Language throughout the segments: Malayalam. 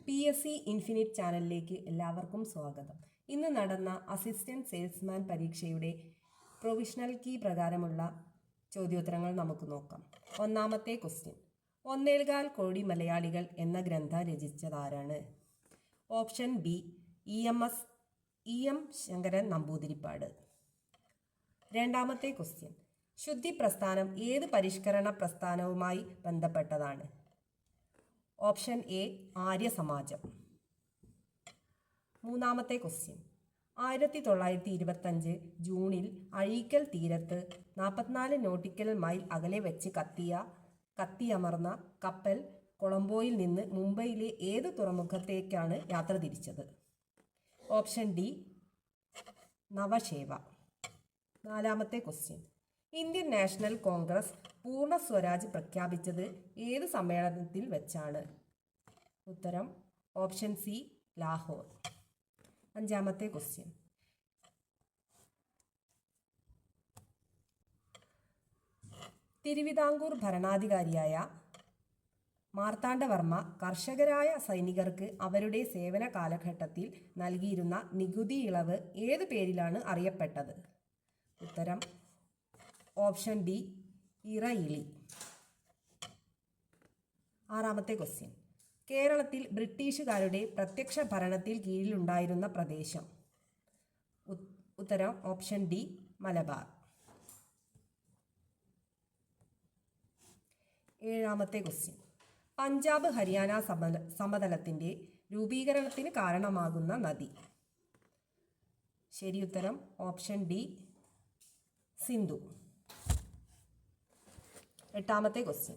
PSC ഇൻഫിനിറ്റ് ചാനലിലേക്ക് എല്ലാവർക്കും സ്വാഗതം. ഇന്ന് നടന്ന അസിസ്റ്റന്റ് സെയിൽസ്മാൻ പരീക്ഷയുടെ പ്രൊവിഷണൽ കീ പ്രകാരമുള്ള ചോദ്യോത്തരങ്ങൾ നമുക്ക് നോക്കാം. ഒന്നാമത്തെ ക്വസ്റ്റ്യൻ, 1.25 കോടി മലയാളികൾ എന്ന ഗ്രന്ഥം രചിച്ചതാരാണ്? Option B EM Sankaran Namboodiripad. രണ്ടാമത്തെ ക്വസ്റ്റ്യൻ, ശുദ്ധി പ്രസ്ഥാനം ഏത് പരിഷ്കരണ പ്രസ്ഥാനവുമായി ബന്ധപ്പെട്ടതാണ്? Option A Arya Samaj. മൂന്നാമത്തെ ക്വസ്റ്റ്യൻ, 1925 ജൂണിൽ അഴീക്കൽ തീരത്ത് 44 നോട്ടിക്കൽ മൈൽ അകലെ വെച്ച് കത്തിയമർന്ന കപ്പൽ കൊളംബോയിൽ നിന്ന് മുംബൈയിലെ ഏത് തുറമുഖത്തേക്കാണ് യാത്ര തിരിച്ചത്? Option D Navasheva. നാലാമത്തെ ക്വസ്റ്റ്യൻ, ഇന്ത്യൻ നാഷണൽ കോൺഗ്രസ് പൂർണ്ണ സ്വരാജ് പ്രഖ്യാപിച്ചത് ഏത് സമ്മേളനത്തിൽ വെച്ചാണ്? ഉത്തരം ഓപ്ഷൻ സി ലാഹോർ. അഞ്ചാമത്തെ ക്വസ്റ്റ്യൻ, തിരുവിതാംകൂർ ഭരണാധികാരിയായ മാർത്താണ്ഡവർമ്മ കർഷകരായ സൈനികർക്ക് അവരുടെ സേവന കാലഘട്ടത്തിൽ നൽകിയിരുന്ന നികുതി ഇളവ് ഏത് പേരിലാണ് അറിയപ്പെട്ടത്? ഉത്തരം ഓപ്ഷൻ ഡി ഇറയിളി. ആറാമത്തെ ക്വസ്റ്റ്യൻ, കേരളത്തിൽ ബ്രിട്ടീഷുകാരുടെ പ്രത്യക്ഷ ഭരണത്തിൽ കീഴിലുണ്ടായിരുന്ന പ്രദേശം? ഉത്തരം ഓപ്ഷൻ ഡി മലബാർ. ഏഴാമത്തെ ക്വസ്റ്റ്യൻ, പഞ്ചാബ് ഹരിയാന സമതലത്തിൻ്റെ രൂപീകരണത്തിന് കാരണമാകുന്ന നദി? ശരി ഉത്തരം ഓപ്ഷൻ ഡി സിന്ധു. എട്ടാമത്തെ ക്വസ്റ്റ്യൻ,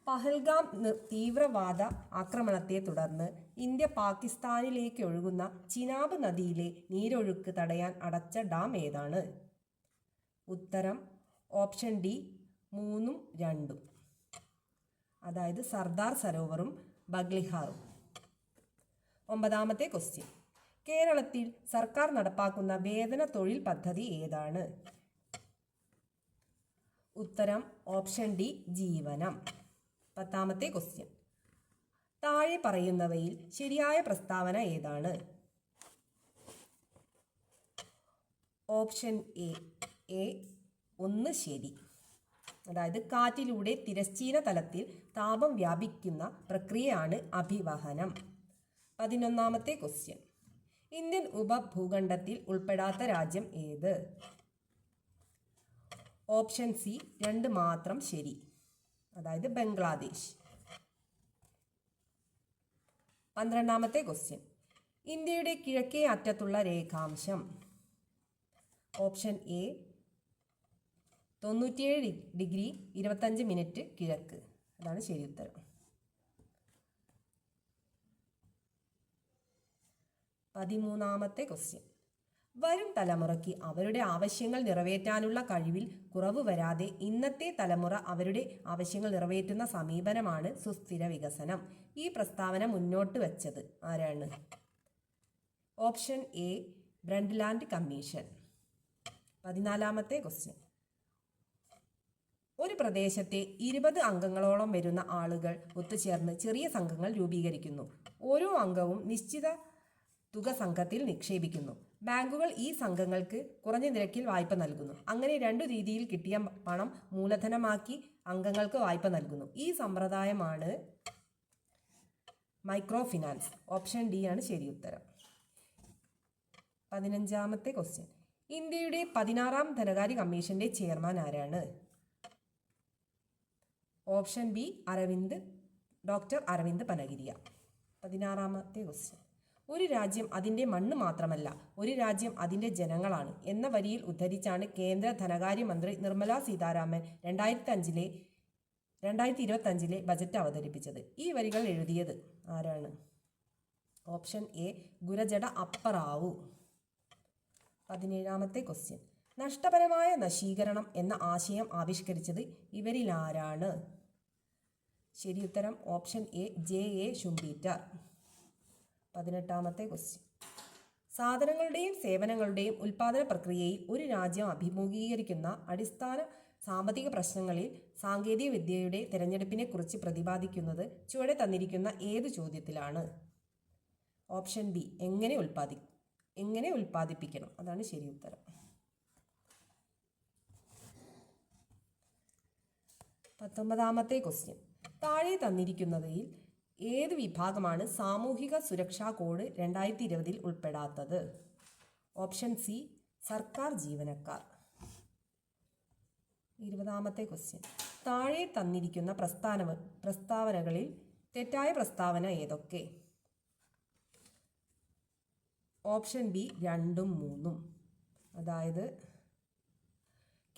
പഹൽഗാം തീവ്രവാദ ആക്രമണത്തെ തുടർന്ന് ഇന്ത്യ പാകിസ്ഥാനിലേക്ക് ഒഴുകുന്ന ചിനാബ് നദിയിലെ നീരൊഴുക്ക് തടയാൻ അടച്ച ഡാം ഏതാണ്? ഉത്തരം ഓപ്ഷൻ ഡി 3ഉം 2ഉം, അതായത് സർദാർ സരോവറും ബഗ്ലിഹാറും. ഒമ്പതാമത്തെ ക്വസ്റ്റ്യൻ, കേരളത്തിൽ സർക്കാർ നടപ്പാക്കുന്ന വേതന തൊഴിൽ പദ്ധതി ഏതാണ്? ഉത്തരം ഓപ്ഷൻ ഡി ജീവനം. പത്താമത്തെ ക്വസ്റ്റ്യൻ, താഴെ പറയുന്നവയിൽ ശരിയായ പ്രസ്താവന ഏതാണ്? ഓപ്ഷൻ എ 1 ശരി. അതായത് കാറ്റിലൂടെ തിരശ്ചീന തലത്തിൽ താപം വ്യാപിക്കുന്ന പ്രക്രിയയാണ് അഭിവഹനം. 11ാമത്തെ ക്വസ്റ്റ്യൻ, ഇന്ത്യൻ ഉപഭൂഖണ്ഡത്തിൽ ഉൾപ്പെടാത്ത രാജ്യം ഏത്? ഓപ്ഷൻ സി 2 മാത്രം ശരി, അതായത് ബംഗ്ലാദേശ്. 12ാമത്തെ ക്വസ്റ്റ്യൻ, ഇന്ത്യയുടെ കിഴക്കേ അറ്റത്തുള്ള രേഖാംശം? ഓപ്ഷൻ എ 97 ഡിഗ്രി 25 മിനിറ്റ് കിഴക്ക്, അതാണ് ശരി ഉത്തരം. 13ാമത്തെ ക്വസ്റ്റ്യൻ, വരും തലമുറയ്ക്ക് അവരുടെ ആവശ്യങ്ങൾ നിറവേറ്റാനുള്ള കഴിവിൽ കുറവ് വരാതെ ഇന്നത്തെ തലമുറ അവരുടെ ആവശ്യങ്ങൾ നിറവേറ്റുന്ന സമീപനമാണ് സുസ്ഥിര വികസനം. ഈ പ്രസ്താവന മുന്നോട്ട് വച്ചത് ആരാണ്? Option A Brundtland commission. 14ാമത്തെ ക്വസ്റ്റ്യൻ, ഒരു പ്രദേശത്തെ 20 അംഗങ്ങളോളം വരുന്ന ആളുകൾ ഒത്തുചേർന്ന് ചെറിയ സംഘങ്ങൾ രൂപീകരിക്കുന്നു. ഓരോ അംഗവും നിശ്ചിത തുക സംഘത്തിൽ നിക്ഷേപിക്കുന്നു. ബാങ്കുകൾ ഈ സംഘങ്ങൾക്ക് കുറഞ്ഞ നിരക്കിൽ വായ്പ നൽകുന്നു. അങ്ങനെ 2 രീതിയിൽ കിട്ടിയ പണം മൂലധനമാക്കി അംഗങ്ങൾക്ക് വായ്പ നൽകുന്നു. ഈ സമ്പ്രദായമാണ് മൈക്രോ ഫിനാൻസ്. ഓപ്ഷൻ ഡി ആണ് ശരി ഉത്തരം. 15ാമത്തെ ക്വസ്റ്റ്യൻ, ഇന്ത്യയുടെ 16ാം ധനകാര്യ കമ്മീഷന്റെ ചെയർമാൻ ആരാണ്? Option B doctor Arvind Panagariya. 16ാമത്തെ ക്വസ്റ്റ്യൻ, ഒരു രാജ്യം അതിൻ്റെ മണ്ണ് മാത്രമല്ല, ഒരു രാജ്യം അതിൻ്റെ ജനങ്ങളാണ് എന്ന വരിയിൽ ഉദ്ധരിച്ചാണ് കേന്ദ്ര ധനകാര്യമന്ത്രി നിർമ്മല സീതാരാമൻ 2025 ബജറ്റ് അവതരിപ്പിച്ചത്. ഈ വരികൾ എഴുതിയത് ആരാണ്? Option A Gurajada Apparao. 17ാമത്തെ ക്വസ്റ്റ്യൻ, നഷ്ടപരമായ നശീകരണം എന്ന ആശയം ആവിഷ്കരിച്ചത് ഇവരിൽ ആരാണ്? ശരി ഉത്തരം ഓപ്ഷൻ എ JA ഷുംപീറ്റർ. 18ാമത്തെ ക്വസ്റ്റ്യൻ, സാധനങ്ങളുടെയും സേവനങ്ങളുടെയും ഉൽപ്പാദന പ്രക്രിയയിൽ ഒരു രാജ്യം അഭിമുഖീകരിക്കുന്ന അടിസ്ഥാന സാമ്പത്തിക പ്രശ്നങ്ങളിൽ സാങ്കേതിക വിദ്യയുടെ തിരഞ്ഞെടുപ്പിനെ കുറിച്ച് പ്രതിപാദിക്കുന്നത് ചുവടെ തന്നിരിക്കുന്ന ഏത് ചോദ്യത്തിലാണ്? ഓപ്ഷൻ ബി എങ്ങനെ ഉൽപ്പാദിപ്പിക്കണം, അതാണ് ശരി ഉത്തരം. 19ാമത്തെ ക്വസ്റ്റ്യൻ. താഴെ തന്നിരിക്കുന്നവയിൽ ഏത് വിഭാഗമാണ് സാമൂഹിക സുരക്ഷാ കോഡ് 2020 ഉൾപ്പെടാത്തത്? ഓപ്ഷൻ സി സർക്കാർ ജീവനക്കാർ. 20ാമത്തെ ക്വസ്റ്റ്യൻ. താഴെ തന്നിരിക്കുന്ന പ്രസ്താവനകളിൽ തെറ്റായ പ്രസ്താവന ഏതൊക്കെ? ഓപ്ഷൻ ബി 2ഉം 3ഉം. അതായത്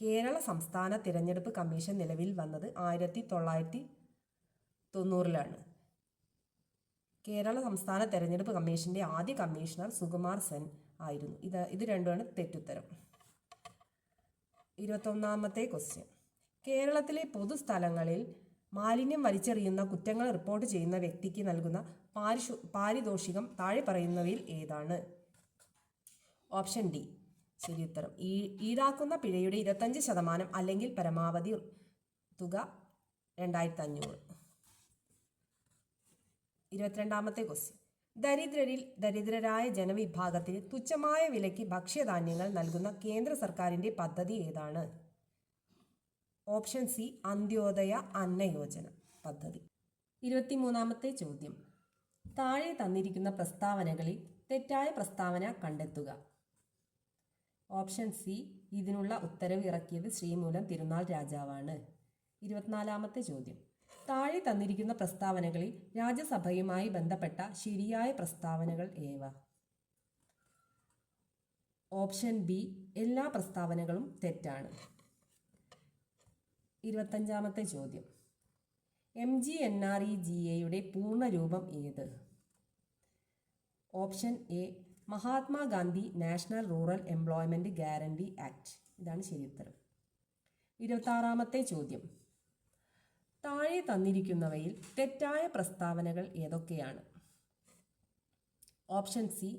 കേരള സംസ്ഥാന തിരഞ്ഞെടുപ്പ് കമ്മീഷൻ നിലവിൽ വന്നത് 1990-ലാണ്. കേരള സംസ്ഥാന തെരഞ്ഞെടുപ്പ് കമ്മീഷന്റെ ആദ്യ കമ്മീഷണർ സുകുമാർ സെൻ ആയിരുന്നു. ഇത് രണ്ടുമാണ് തെറ്റുത്തരം. 21ാമത്തെ ക്വസ്റ്റ്യൻ. കേരളത്തിലെ പൊതുസ്ഥലങ്ങളിൽ മാലിന്യം വലിച്ചെറിയുന്ന കുറ്റങ്ങൾ റിപ്പോർട്ട് ചെയ്യുന്ന വ്യക്തിക്ക് നൽകുന്ന പാരിതോഷികം താഴെ പറയുന്നവയിൽ ഏതാണ്? ഓപ്ഷൻ ഡി ശരി ഉത്തരം. ഈടാക്കുന്ന പിഴയുടെ 25% അല്ലെങ്കിൽ പരമാവധി തുക 2500. 22ാമത്തെ ക്വസ്റ്റ്യൻ. ദരിദ്രരായ ജനവിഭാഗത്തിന് തുച്ഛമായ വിലയ്ക്ക് ഭക്ഷ്യധാന്യങ്ങൾ നൽകുന്ന കേന്ദ്ര സർക്കാരിൻ്റെ പദ്ധതി ഏതാണ്? ഓപ്ഷൻ സി അന്ത്യോദയ അന്ന യോജന പദ്ധതി. 23ാമത്തെ ചോദ്യം. താഴെ തന്നിരിക്കുന്ന പ്രസ്താവനകളിൽ തെറ്റായ പ്രസ്താവന കണ്ടെത്തുക. ഓപ്ഷൻ സി ഇതിനുള്ള ഉത്തരവ് ഇറക്കിയത് ശ്രീമൂലം തിരുനാൾ രാജാവാണ്. 24ാമത്തെ ചോദ്യം. താഴെ തന്നിരിക്കുന്ന പ്രസ്താവനകളിൽ രാജ്യസഭയുമായി ബന്ധപ്പെട്ട ശരിയായ പ്രസ്താവനകൾ ഏവ? ഓപ്ഷൻ ബി എല്ലാ പ്രസ്താവനകളും തെറ്റാണ്. 25ാമത്തെ ചോദ്യം. MGNREGA പൂർണ്ണ രൂപം ഏത്? Option A Mahatma Gandhi national rural employment guarantee act. ഇതാണ് ശരി ഉത്തരം. 26ാമത്തെ ചോദ്യം. താഴെ തന്നിരിക്കുന്നവയിൽ തെറ്റായ പ്രസ്താവനകൾ ഏതൊക്കെയാണ്? ഓപ്ഷൻ സി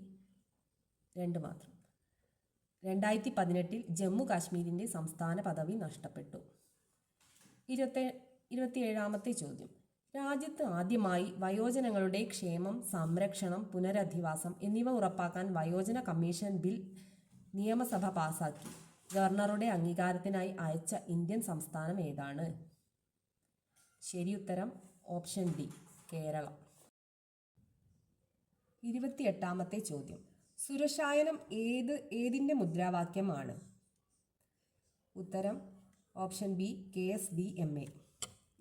2 മാത്രം. 2018 ജമ്മു കാശ്മീരിൻ്റെ സംസ്ഥാന പദവി നഷ്ടപ്പെട്ടു. 27ാമത്തെ ചോദ്യം. രാജ്യത്ത് ആദ്യമായി വയോജനങ്ങളുടെ ക്ഷേമം, സംരക്ഷണം, പുനരധിവാസം എന്നിവ ഉറപ്പാക്കാൻ വയോജന കമ്മീഷൻ ബിൽ നിയമസഭ പാസാക്കി ഗവർണറുടെ അംഗീകാരത്തിനായി അയച്ച ഇന്ത്യൻ സംസ്ഥാനം ഏതാണ്? ശരി ഉത്തരം ഓപ്ഷൻ ഡി കേരളം. 28ാമത്തെ ചോദ്യം. സുരക്ഷായനം ഏതിൻ്റെ മുദ്രാവാക്യമാണ്? ഉത്തരം ഓപ്ഷൻ ബി KSDMA.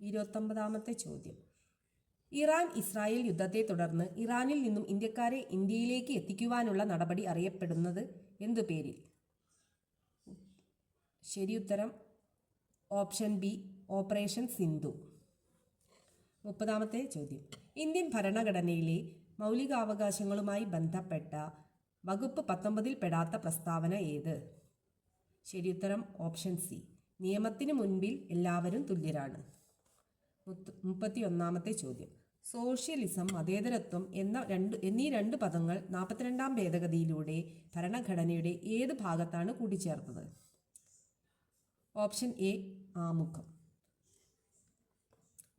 29ാമത്തെ ചോദ്യം. ഇറാൻ ഇസ്രായേൽ യുദ്ധത്തെ തുടർന്ന് ഇറാനിൽ നിന്നും ഇന്ത്യക്കാരെ ഇന്ത്യയിലേക്ക് എത്തിക്കുവാനുള്ള നടപടി അറിയപ്പെടുന്നത് എന്തു പേരിൽ? ശരി ഉത്തരം ഓപ്ഷൻ ബി ഓപ്പറേഷൻ സിന്ധു. 30ാമത്തെ ചോദ്യം. ഇന്ത്യൻ ഭരണഘടനയിലെ മൗലികാവകാശങ്ങളുമായി ബന്ധപ്പെട്ട വകുപ്പ് 19 പെടാത്ത പ്രസ്താവന ഏത്? ശരി ഉത്തരം ഓപ്ഷൻ സി നിയമത്തിന് മുൻപിൽ എല്ലാവരും തുല്യരാണ്. 31ാമത്തെ ചോദ്യം. സോഷ്യലിസം, മതേതരത്വം എന്നീ രണ്ട് പദങ്ങൾ 42ാം ഭേദഗതിയിലൂടെ ഭരണഘടനയുടെ ഏത് ഭാഗത്താണ് കൂട്ടിച്ചേർത്തത്? ഓപ്ഷൻ എ ആമുഖം.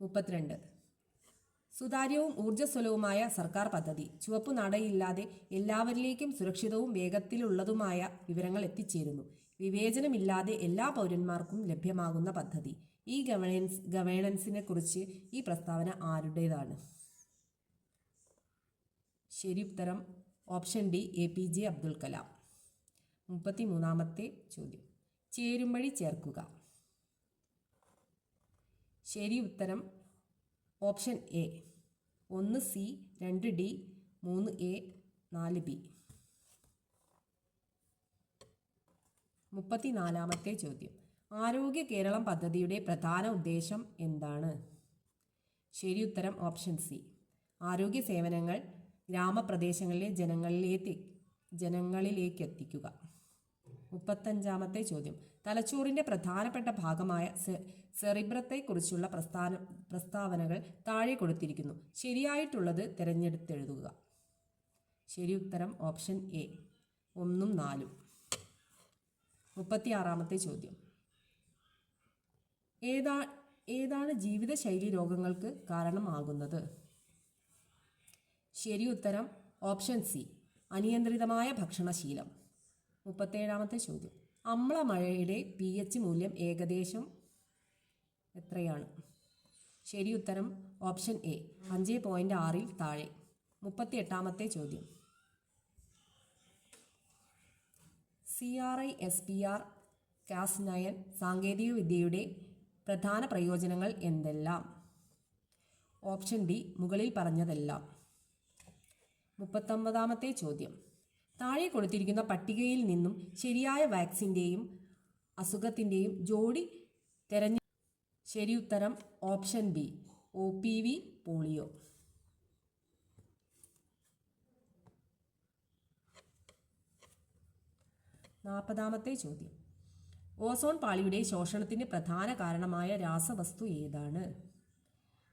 32. സുതാര്യവും ഊർജ്ജസ്വലവുമായ സർക്കാർ പദ്ധതി. ചുവപ്പു നാടയില്ലാതെ എല്ലാവരിലേക്കും സുരക്ഷിതവും വേഗത്തിലുള്ളതുമായ വിവരങ്ങൾ എത്തിച്ചേരുന്നു. വിവേചനമില്ലാതെ എല്ലാ പൗരന്മാർക്കും ലഭ്യമാകുന്ന പദ്ധതി. ഈ ഗവേണൻസിനെ കുറിച്ച് ഈ പ്രസ്താവന ആരുടേതാണ്? ശരി ഉത്തരം option D APJ Abdul Kalam. 33ാമത്തെ ചോദ്യം. ചേരുംവഴി ചേർക്കുക. ശരി ഉത്തരം option A 1C 2D 3A 4B. 34ാമത്തെ ചോദ്യം. ആരോഗ്യ കേരളം പദ്ധതിയുടെ പ്രധാന ഉദ്ദേശം എന്താണ്? ശരി ഉത്തരം ഓപ്ഷൻ സി ആരോഗ്യ സേവനങ്ങൾ ഗ്രാമപ്രദേശങ്ങളിലെ ജനങ്ങളിലേക്ക് എത്തിക്കുക. 35ാമത്തെ ചോദ്യം. തലച്ചോറിൻ്റെ പ്രധാനപ്പെട്ട ഭാഗമായ സെറിബ്രത്തെക്കുറിച്ചുള്ള പ്രസ്താവനകൾ താഴെ കൊടുത്തിരിക്കുന്നു. ശരിയായിട്ടുള്ളത് തിരഞ്ഞെടുത്തെഴുതുക. ശരി ഉത്തരം ഓപ്ഷൻ എ 1ഉം 4ഉം. 36ാമത്തെ ചോദ്യം. ഏതാണ് ജീവിതശൈലി രോഗങ്ങൾക്ക് കാരണമാകുന്നത്? ശരി ഉത്തരം ഓപ്ഷൻ സി അനിയന്ത്രിതമായ ഭക്ഷണശീലം. 37ാമത്തെ ചോദ്യം. അമ്ലമഴയുടെ pH മൂല്യം ഏകദേശം എത്രയാണ്? ശരി ഉത്തരം ഓപ്ഷൻ എ 5.6-ൽ താഴെ. 38ാമത്തെ ചോദ്യം. CRISPR Cas9 സാങ്കേതികവിദ്യയുടെ പ്രധാന പ്രയോജനങ്ങൾ എന്തെല്ലാം? ഓപ്ഷൻ ഡി മുകളിൽ പറഞ്ഞതെല്ലാം. 39ാമത്തെ ചോദ്യം. താഴെ കൊടുത്തിരിക്കുന്ന പട്ടികയിൽ നിന്നും ശരിയായ വാക്സിൻ്റെയും അസുഖത്തിൻ്റെയും ജോഡി തെരഞ്ഞെടുക്കുക. ശരി ഉത്തരം ഓപ്ഷൻ ബി OPV പോളിയോ. 40ാമത്തെ ചോദ്യം. ഓസോൺ പാളിയുടെ ശോഷണത്തിന് പ്രധാന കാരണമായ രാസവസ്തു ഏതാണ്?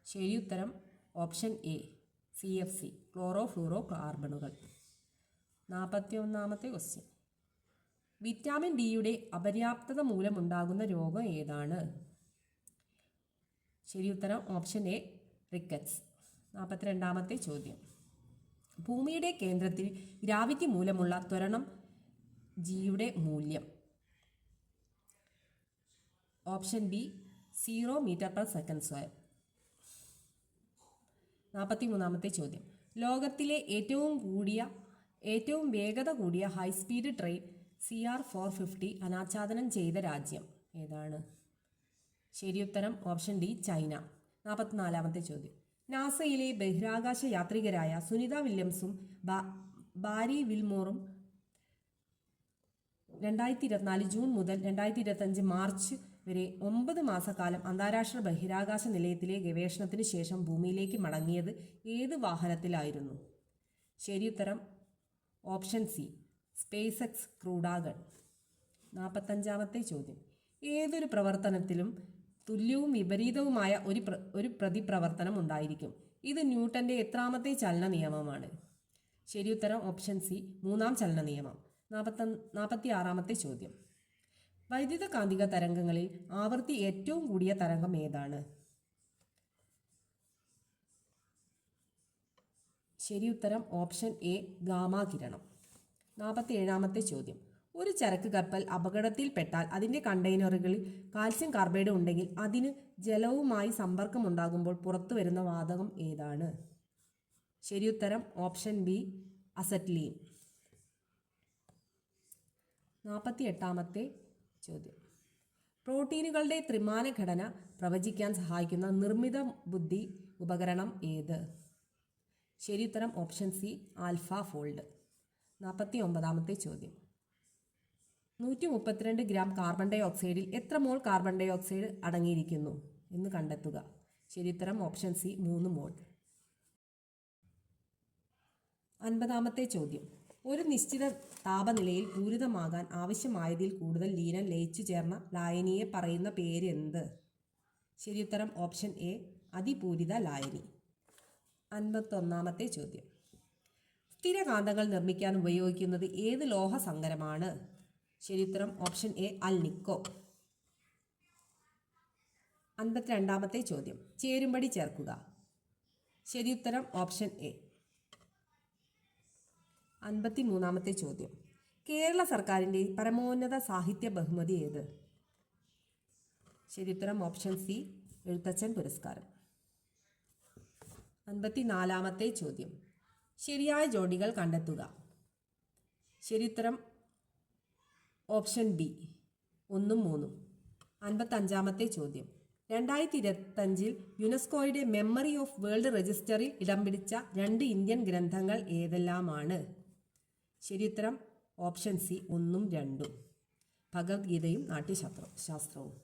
ശരി ഉത്തരം option A CFC chloro fluoro കാർബണുകൾ. 41ാമത്തെ ക്വസ്റ്റ്യൻ. വിറ്റാമിൻ ഡിയുടെ അപര്യാപ്തത മൂലമുണ്ടാകുന്ന രോഗം ഏതാണ്? ശരി ഉത്തരം ഓപ്ഷൻ എ റിക്കറ്റ്സ്. 42ാമത്തെ ചോദ്യം. ഭൂമിയുടെ കേന്ദ്രത്തിൽ ഗ്രാവിറ്റി മൂലമുള്ള ത്വരണം ജിയുടെ മൂല്യം? Option B 0 m/s². 43ാമത്തെ ചോദ്യം. ലോകത്തിലെ ഏറ്റവും വേഗത കൂടിയ ഹൈസ്പീഡ് ട്രെയിൻ CR450 അനാച്ഛാദനം ചെയ്ത രാജ്യം ഏതാണ്? ശരി ഉത്തരം ഓപ്ഷൻ ഡി ചൈന. 44ാമത്തെ ചോദ്യം. നാസയിലെ ബഹിരാകാശ യാത്രികരായ സുനിത വില്യംസും ബാരി വിൽമോറും 2024 ജൂൺ മുതൽ 2025 മാർച്ച് വരെ 9 മാസക്കാലം അന്താരാഷ്ട്ര ബഹിരാകാശ നിലയത്തിലെ ഗവേഷണത്തിന് ശേഷം ഭൂമിയിലേക്ക് മടങ്ങിയത് ഏത് വാഹനത്തിലായിരുന്നു? ശരി ഉത്തരം option C SpaceX crew dragon. 45ാമത്തെ ചോദ്യം. ഏതൊരു പ്രവർത്തനത്തിലും തുല്യവും വിപരീതവുമായ ഒരു പ്രതിപ്രവർത്തനം ഉണ്ടായിരിക്കും. ഇത് ന്യൂട്ടന്റെ എത്രാമത്തെ ചലന നിയമമാണ്? ശരി ഉത്തരം ഓപ്ഷൻ സി 3-ാം ചലന നിയമം. 46ാമത്തെ ചോദ്യം. വൈദ്യുത കാന്തിക തരംഗങ്ങളിൽ ആവൃത്തി ഏറ്റവും കൂടിയ തരംഗം ഏതാണ്? ശരി ഉത്തരം ഓപ്ഷൻ എ ഗാമാ കിരണം. 47ാമത്തെ ചോദ്യം. ഒരു ചരക്ക് കപ്പൽ അപകടത്തിൽപ്പെട്ടാൽ അതിൻ്റെ കണ്ടെയ്നറുകളിൽ കാൽസ്യം കാർബൈഡ് ഉണ്ടെങ്കിൽ അതിന് ജലവുമായി സമ്പർക്കമുണ്ടാകുമ്പോൾ പുറത്തു വരുന്ന വാതകം ഏതാണ്? ശരി ഉത്തരം ഓപ്ഷൻ ബി അസറ്റ്ലീൻ. 48ാമത്തെ ചോദ്യം. പ്രോട്ടീനുകളുടെ ത്രിമാന ഘടന പ്രവചിക്കാൻ സഹായിക്കുന്ന നിർമ്മിത ബുദ്ധി ഉപകരണം ഏത്? ശരി ഉത്തരം ഓപ്ഷൻ സി ആൽഫാഫോൾഡ്. 49ാമത്തെ ചോദ്യം. 132 ഗ്രാം കാർബൺ ഡൈ ഓക്സൈഡിൽ എത്ര മോൾ കാർബൺ ഡൈ ഓക്സൈഡ് അടങ്ങിയിരിക്കുന്നു എന്ന് കണ്ടെത്തുക. ശരി ഉത്തരം ഓപ്ഷൻ സി 3 മോൾ. 50ാമത്തെ ചോദ്യം. ഒരു നിശ്ചിത താപനിലയിൽ പൂരിതമാകാൻ ആവശ്യമായതിൽ കൂടുതൽ ലീനം ലയിച്ചു ചേർന്ന ലായനിയെ പറയുന്ന പേര് എന്ത്? ശരി ഉത്തരം ഓപ്ഷൻ എ അതിപൂരിത ലായനി. 51ാമത്തെ ചോദ്യം. സ്ഥിരകാന്തങ്ങൾ നിർമ്മിക്കാൻ ഉപയോഗിക്കുന്നത് ഏത് ലോഹസങ്കരമാണ്? ശരി ഉത്തരം ഓപ്ഷൻ എ അൽനിക്കോ. 52ാമത്തെ ചോദ്യം. ചേരുംപടി ചേർക്കുക. ശരി ഉത്തരം ഓപ്ഷൻ എ. 53ാമത്തെ ചോദ്യം. കേരള സർക്കാരിൻ്റെ പരമോന്നത സാഹിത്യ ബഹുമതി ഏത്? ശരി ഉത്തരം ഓപ്ഷൻ സി എഴുത്തച്ഛൻ പുരസ്കാരം. 54ാമത്തെ ചോദ്യം. ശരിയായ ജോഡികൾ കണ്ടെത്തുക. ശരി ഉത്തരം ഓപ്ഷൻ ബി 1ഉം 3ഉം. 55ാമത്തെ ചോദ്യം. 2025 യുനെസ്കോയുടെ മെമ്മറി ഓഫ് വേൾഡ് രജിസ്റ്ററിൽ ഇടം പിടിച്ച 2 ഇന്ത്യൻ ഗ്രന്ഥങ്ങൾ ഏതെല്ലാമാണ്? ശരി ഉത്തരം ഓപ്ഷൻ സി 1ഉം 2ഉം. ഭഗവത്ഗീതയും നാട്യശാസ്ത്രവും.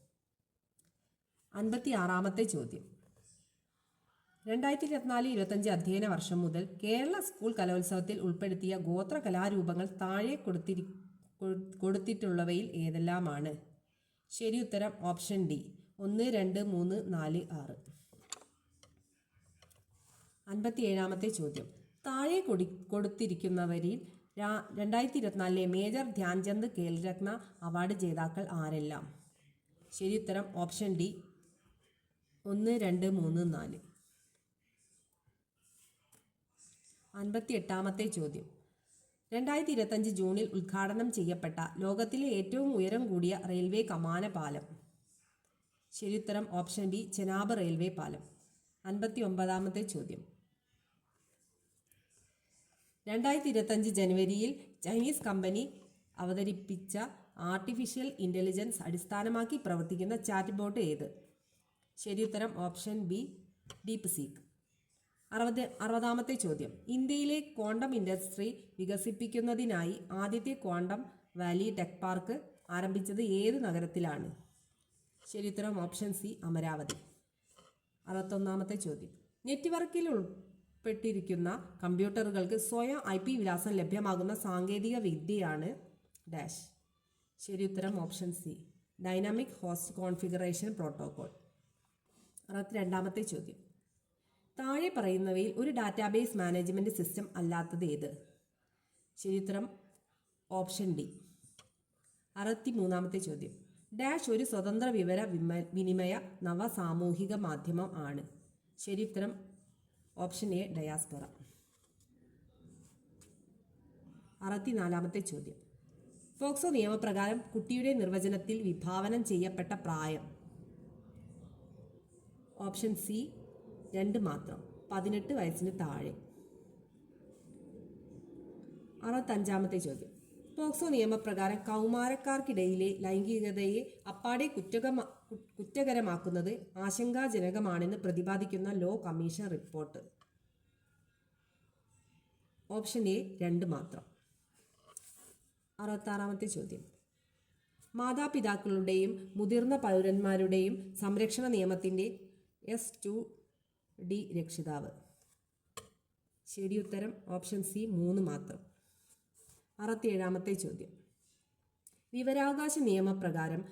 56ാമത്തെ ചോദ്യം. 2024-25 അധ്യയന വർഷം മുതൽ കേരള സ്കൂൾ കലോത്സവത്തിൽ ഉൾപ്പെടുത്തിയ ഗോത്ര കലാരൂപങ്ങൾ താഴെ കൊടുത്തിട്ടുള്ളവയിൽ ഏതെല്ലാമാണ്? ശരി ഉത്തരം ഓപ്ഷൻ ഡി 1, 2, 3, 4, 6. 57ാമത്തെ ചോദ്യം. താഴെ കൊടുത്തിരിക്കുന്നവരിൽ 2024 മേജർ ധ്യാൻചന്ദ് ഖേൽരത്ന അവാർഡ് ജേതാക്കൾ ആരെല്ലാം? ശരി ഉത്തരം ഓപ്ഷൻ ഡി 1, 2, 3, 4. 58-ാമത്തെ ചോദ്യം. 2025 ജൂണിൽ ഉദ്ഘാടനം ചെയ്യപ്പെട്ട ലോകത്തിലെ ഏറ്റവും ഉയരം കൂടിയ റെയിൽവേ കമാന പാലം. ശരിയുത്തരം ഓപ്ഷൻ ബി, ചെനാബ് റെയിൽവേ പാലം. 59-ാമത്തെ ചോദ്യം. 2025 ജനുവരിയിൽ ചൈനീസ് കമ്പനി അവതരിപ്പിച്ച ആർട്ടിഫിഷ്യൽ ഇൻ്റലിജൻസ് അടിസ്ഥാനമാക്കി പ്രവർത്തിക്കുന്ന ചാറ്റ് ബോട്ട് ഏത്? ശരിയുത്തരം ഓപ്ഷൻ ബി, ഡീപ് സീക്ക്. 60-ാമത്തെ ചോദ്യം. ഇന്ത്യയിലെ ക്വാണ്ടം ഇൻഡസ്ട്രി വികസിപ്പിക്കുന്നതിനായി ആദ്യത്തെ ക്വാണ്ടം വാലി ടെക് പാർക്ക് ആരംഭിച്ചത് ഏത് നഗരത്തിലാണ്? ശരിയുത്തരം ഓപ്ഷൻ സി, അമരാവതി. 61-ാമത്തെ ചോദ്യം. നെറ്റ്വർക്കിൽ ഉൾപ്പെട്ടിരിക്കുന്ന കമ്പ്യൂട്ടറുകൾക്ക് സ്വയം IP വിലാസം ലഭ്യമാകുന്ന സാങ്കേതിക വിദ്യയാണ് ഡാഷ്. ശരിയുത്തരം option C, dynamic host configuration protocol. 62-ാമത്തെ ചോദ്യം. താഴെ പറയുന്നവയിൽ ഒരു ഡാറ്റാബേസ് മാനേജ്മെൻറ്റ് സിസ്റ്റം അല്ലാത്തത് ഏത്? ശരിയുത്തരം ഓപ്ഷൻ ഡി. 63-ാമത്തെ ചോദ്യം. ഡാഷ് ഒരു സ്വതന്ത്ര വിവര വിനിമയ നവ സാമൂഹിക മാധ്യമം ആണ്? ശരിയുത്തരം ഓപ്ഷൻ എ, ഡയാസ്പൊറ. 64-ാമത്തെ ചോദ്യം. പോക്സോ നിയമപ്രകാരം കുട്ടിയുടെ നിർവചനത്തിൽ വിഭാവനം ചെയ്യപ്പെട്ട പ്രായം? ഓപ്ഷൻ സി, 2 മാത്രം, 18 വയസ്സിന് താഴെ. 65-ാമത്തെ ചോദ്യം. പോക്സോ നിയമപ്രകാരം കൗമാരക്കാർക്കിടയിലെ ലൈംഗികതയെ അപ്പാടെ കുറ്റകരമാക്കുന്നത് ആശങ്കാജനകമാണെന്ന് പ്രതിപാദിക്കുന്ന law commission report? Option A, 2 മാത്രം. 66-ാമത്തെ ചോദ്യം. മാതാപിതാക്കളുടെയും മുതിർന്ന പൗരന്മാരുടെയും സംരക്ഷണ നിയമത്തിൻ്റെ S2D രക്ഷിതാവ്? ശരിയുത്തരം ഓപ്ഷൻ സി, 3 മാത്രം. 67-ാമത്തെ ചോദ്യം. വിവരാവകാശ നിയമപ്രകാരം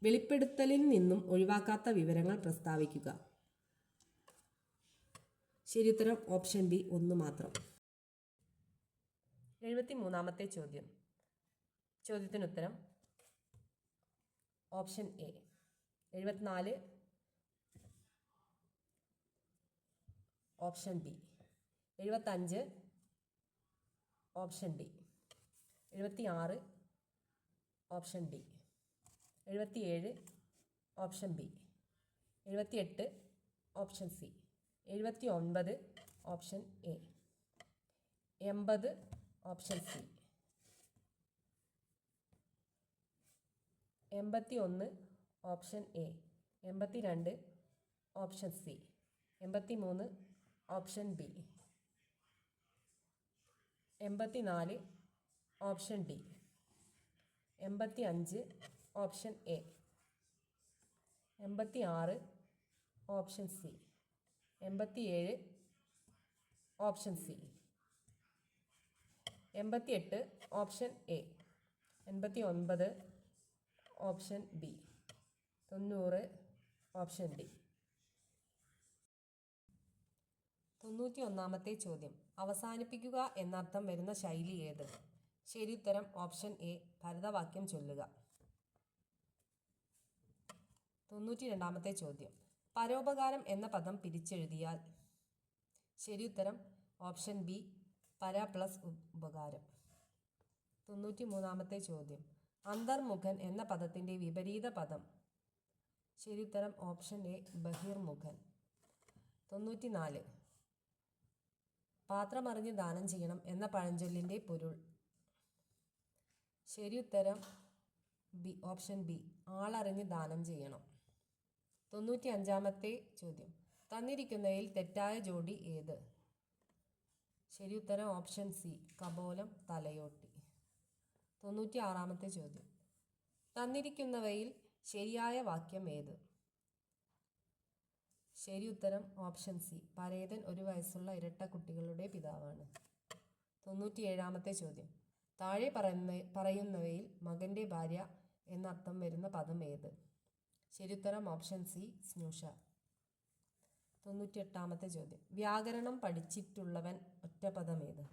വെളിപ്പെടുത്തലിൽ നിന്നും ഒഴിവാക്കാത്ത വിവരങ്ങൾ പ്രസ്താവിക്കുക? ശരിയുത്തരം ഓപ്ഷൻ ബി, 1 മാത്രം. 73-ാമത്തെ ചോദ്യം. ചോദ്യത്തിനുത്തരം option A. 74 option B. 75 option D. 76 option D. 77 option B. 78 option C. 79 option A. 80 option C. 81 option A. 82 option C. 83 option B. 84 option D. 85 option A. 86 option C. 87 option C. 88 option A. 89 option B. 90 option D. 91-ാമത്തെ ചോദ്യം. അവസാനിപ്പിക്കുക എന്നർത്ഥം വരുന്ന ശൈലി ഏത്? ശരിയുത്തരം ഓപ്ഷൻ എ, ഭരതവാക്യം ചൊല്ലുക. 92-ാമത്തെ ചോദ്യം. പരോപകാരം എന്ന പദം പിരിച്ചെഴുതിയാൽ? ശരിയുത്തരം ഓപ്ഷൻ ബി, പര പ്ലസ് ഉപകാരം. 93-ാമത്തെ ചോദ്യം. അന്തർമുഖൻ എന്ന പദത്തിൻ്റെ വിപരീത പദം? ശരിയുത്തരം ഓപ്ഷൻ എ, ബഹിർമുഖൻ. 94 പാത്രമറിഞ്ഞ് ദാനം ചെയ്യണം എന്ന പഴഞ്ചൊല്ലിൻ്റെ പൊരുൾ? ശരിയുത്തരം ബി, ഓപ്ഷൻ ബി, ആളറിഞ്ഞ് ദാനം ചെയ്യണം. 95-ാമത്തെ ചോദ്യം. തന്നിരിക്കുന്നതിൽ തെറ്റായ ജോഡി ഏത്? ശരിയുത്തരം ഓപ്ഷൻ സി, കപോലം തലയോട്ടി. 96-ാമത്തെ ചോദ്യം. തന്നിരിക്കുന്നവയിൽ ശരിയായ വാക്യം ഏത്? ശരിയുത്തരം ഓപ്ഷൻ സി, പരേതൻ 1 വയസ്സുള്ള ഇരട്ട കുട്ടികളുടെ പിതാവാണ്. 97-ാമത്തെ ചോദ്യം. താഴെ പറയുന്നവയിൽ മകൻ്റെ ഭാര്യ എന്നർത്ഥം വരുന്ന പദം ഏത്? ശരിയുത്തരം ഓപ്ഷൻ സി, സ്നൂഷ. 98-ാമത്തെ ചോദ്യം. വ്യാകരണം പഠിച്ചിട്ടുള്ളവൻ ഒറ്റപ്പദം ഏത്?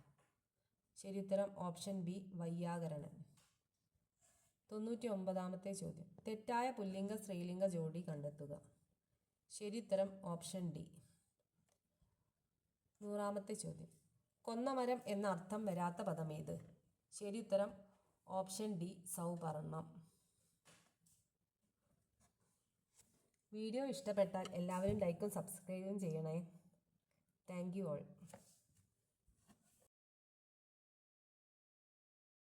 ശരിയുത്തരം ഓപ്ഷൻ ബി, വൈയാകരണൻ. 99-ാമത്തെ ചോദ്യം. തെറ്റായ പുല്ലിംഗ സ്ത്രീലിംഗ ജോഡി കണ്ടെത്തുക? ശരിയുത്തരം ഓപ്ഷൻ ഡി. 100-ാമത്തെ ചോദ്യം. കൊന്നമരം എന്ന അർത്ഥം വരാത്ത പദമേത്? ശരി ഉത്തരം ഓപ്ഷൻ ഡി സൗപർണം. വീഡിയോ ഇഷ്ടപ്പെട്ടാൽ എല്ലാവരും ലൈക്കും സബ്സ്ക്രൈബും ചെയ്യണേ. Thank you all.